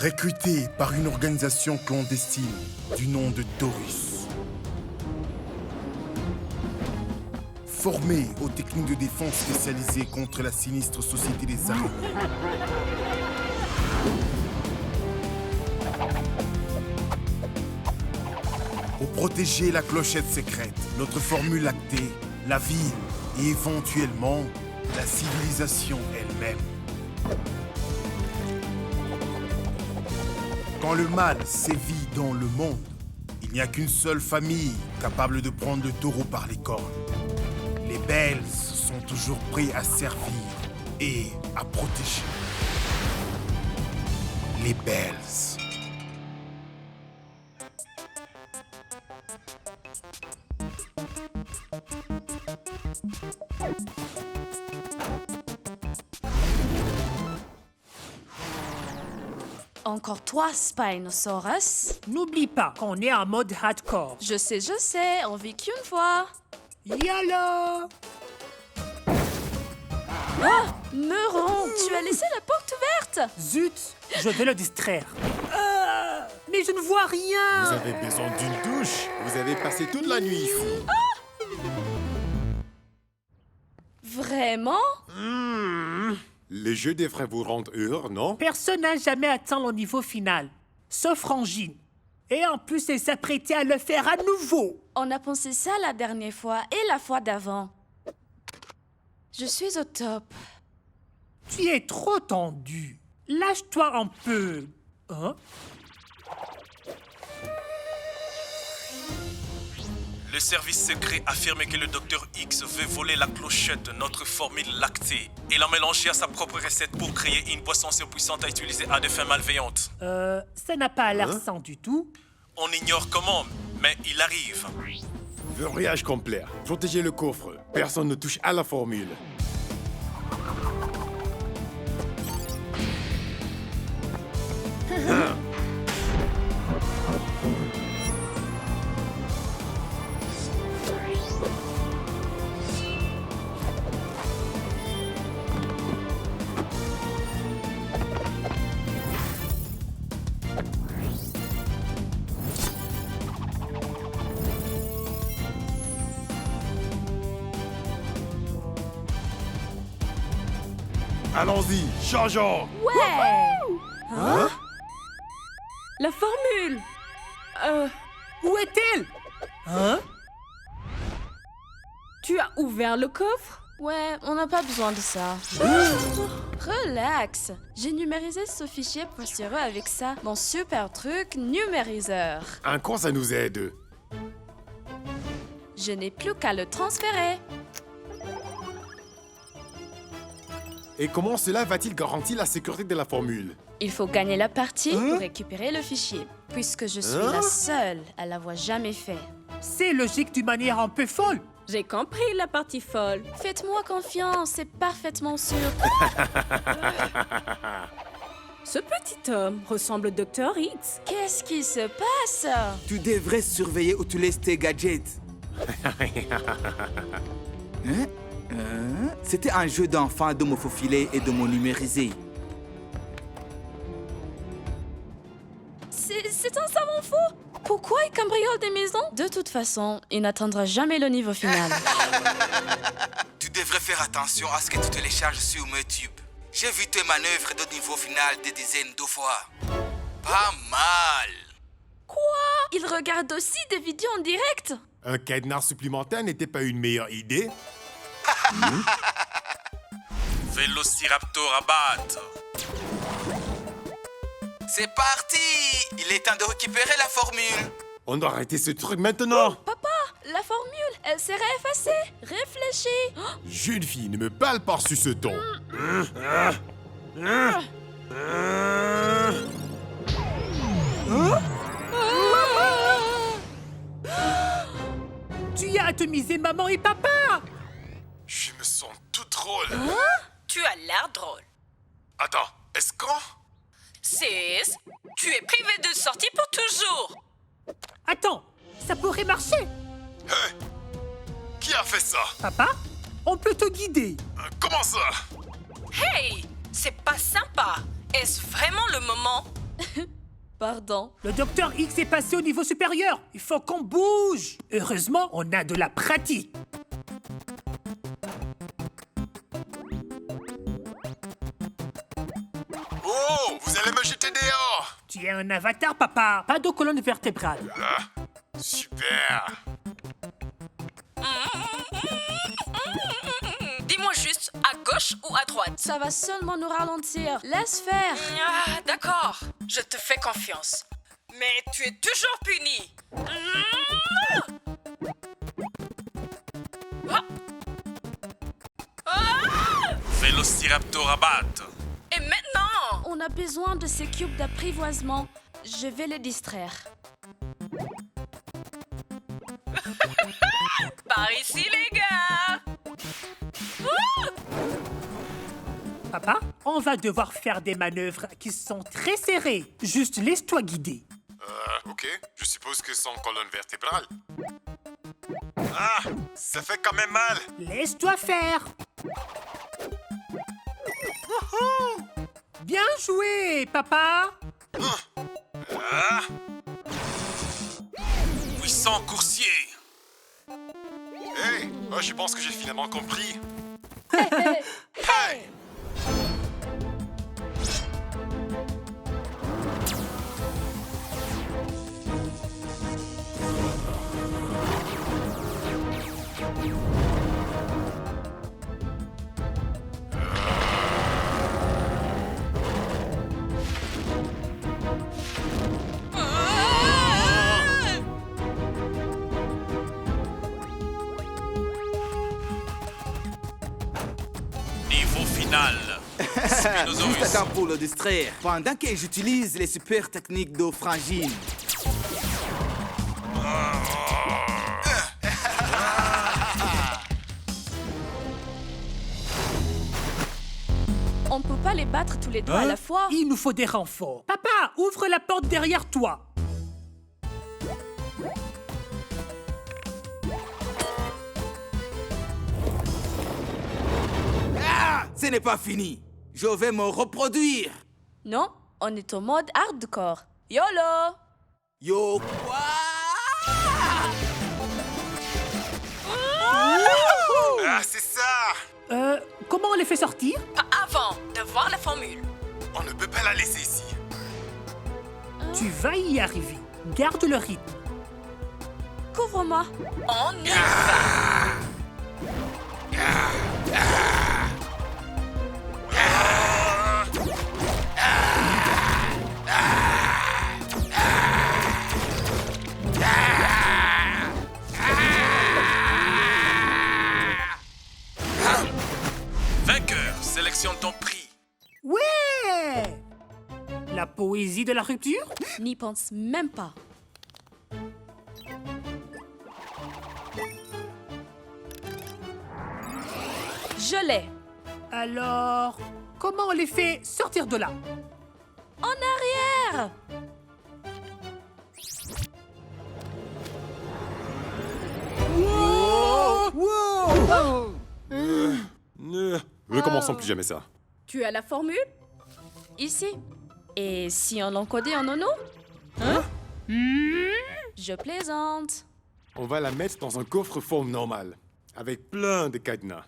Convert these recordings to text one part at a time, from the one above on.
Recruté par une organisation clandestine du nom de Taurus. Formé aux techniques de défense spécialisées contre la sinistre société des armes. Pour protéger la clochette secrète, notre formule lactée, la ville et éventuellement la civilisation elle-même. Quand le mal sévit dans le monde, il n'y a qu'une seule famille capable de prendre le taureau par les cornes. Les Bells sont toujours prêts à servir et à protéger. Les Bells. Encore toi, Spinosaurus? N'oublie pas qu'on est en mode hardcore. Je sais, on vit qu'une fois. YOLO! Ah! Meuron, tu as laissé la porte ouverte! Zut, je vais le distraire. Mais je ne vois rien! Vous avez besoin d'une douche? Vous avez passé toute la nuit ici. Vraiment? Le jeu devrait vous rendre heureux, non? Personne n'a jamais atteint le niveau final, sauf Rangine. Et en plus, elle s'apprêtait à le faire à nouveau. On a pensé ça la dernière fois et la fois d'avant. Je suis au top. Tu es trop tendu. Lâche-toi un peu. Hein? Le service secret affirme que le Dr X veut voler la clochette de notre formule lactée et la mélanger à sa propre recette pour créer une boisson surpuissante à utiliser à des fins malveillantes. Ça n'a pas l'air sain du tout. On ignore comment, mais il arrive. Verrouillage complet. Protégez le coffre. Personne ne touche à la formule. Allons-y, changeons! Ouais! La formule! Où est-elle? Hein? Tu as ouvert le coffre? Ouais, on n'a pas besoin de ça. Relax. J'ai numérisé ce fichier précieux avec ça. Mon super truc numériseur. En quoi ça nous aide? Je n'ai plus qu'à le transférer. Et comment cela va-t-il garantir la sécurité de la formule? Il faut gagner la partie pour récupérer le fichier, puisque je suis la seule à l'avoir jamais fait. C'est logique d'une manière un peu folle. J'ai compris la partie folle. Faites-moi confiance, c'est parfaitement sûr. Ce petit homme ressemble au Dr X. Qu'est-ce qui se passe? Tu devrais surveiller où tu laisses tes gadgets. Hein? C'était un jeu d'enfant de me faufiler et de me numériser. C'est un savant fou. Pourquoi il cambriole des maisons? De toute façon, il n'atteindra jamais le niveau final. Tu devrais faire attention à ce que tu télécharges sur YouTube. J'ai vu tes manœuvres de niveau final des dizaines de fois. Pas mal. Quoi? Il regarde aussi des vidéos en direct? Un cadenas supplémentaire n'était pas une meilleure idée? Vélociraptor à battre. C'est parti! Il est temps de récupérer la formule. On doit arrêter ce truc maintenant! Papa, la formule, elle sera effacée. Réfléchis. Jeune fille, ne me parle pas sur ce ton. Tu y as atomisé maman et papa! Je me sens tout drôle. Tu as l'air drôle. Attends, est-ce qu'on... 6, tu es privé de sortie pour toujours. Attends, ça pourrait marcher. Hey! Qui a fait ça? Papa, on peut te guider. Comment ça? Hey, c'est pas sympa. Est-ce vraiment le moment? Pardon. Le docteur X est passé au niveau supérieur. Il faut qu'on bouge. Heureusement, on a de la pratique. Oh, vous allez me jeter dehors. Tu es un avatar, papa. Pas de colonne vertébrale. Ah, super. Dis-moi juste, à gauche ou à droite? Ça va seulement nous ralentir. Laisse faire. Ah, d'accord, je te fais confiance. Mais tu es toujours puni. Vélociraptor abatte. Et maintenant? On a besoin de ces cubes d'apprivoisement. Je vais les distraire. Par ici, les gars. Papa, on va devoir faire des manœuvres qui sont très serrées. Juste laisse-toi guider. Ok, je suppose que sans colonne vertébrale. Ah, ça fait quand même mal. Laisse-toi faire. Bien joué, papa. Ah. Puissant coursier. Hey, oh, je pense que j'ai finalement compris. Hey. Niveau final. Spinosaurus. Juste à temps pour le distraire, pendant que j'utilise les super techniques de Frangine. On ne peut pas les battre tous les deux à la fois. Il nous faut des renforts. Papa, ouvre la porte derrière toi. Ah, ce n'est pas fini. Je vais me reproduire. Non, on est au mode hardcore. YOLO! Yo, quoi? Ah, c'est ça. Comment on les fait sortir? Pas avant de voir la formule. On ne peut pas la laisser ici. Tu vas y arriver. Garde le rythme. Couvre-moi. On y va. 'Vainqueur, sélectionne ton prix. Ouais! La poésie de la rupture? N'y pense même pas. Je l'ai. Alors, comment on les fait sortir de là? En arrière! Recommençons plus jamais ça. Tu as la formule? Ici. Et si on l'encodait en nono? Hein? Je plaisante. On va la mettre dans un coffre forme normale, avec plein de cadenas.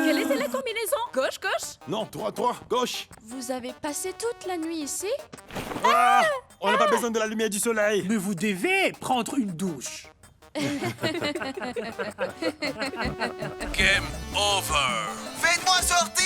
Quelle était la combinaison? Gauche, gauche? Non, droit, gauche. Vous avez passé toute la nuit ici? Ah, on n'a pas besoin de la lumière du soleil. Mais vous devez prendre une douche. Game over. Faites-moi sortir!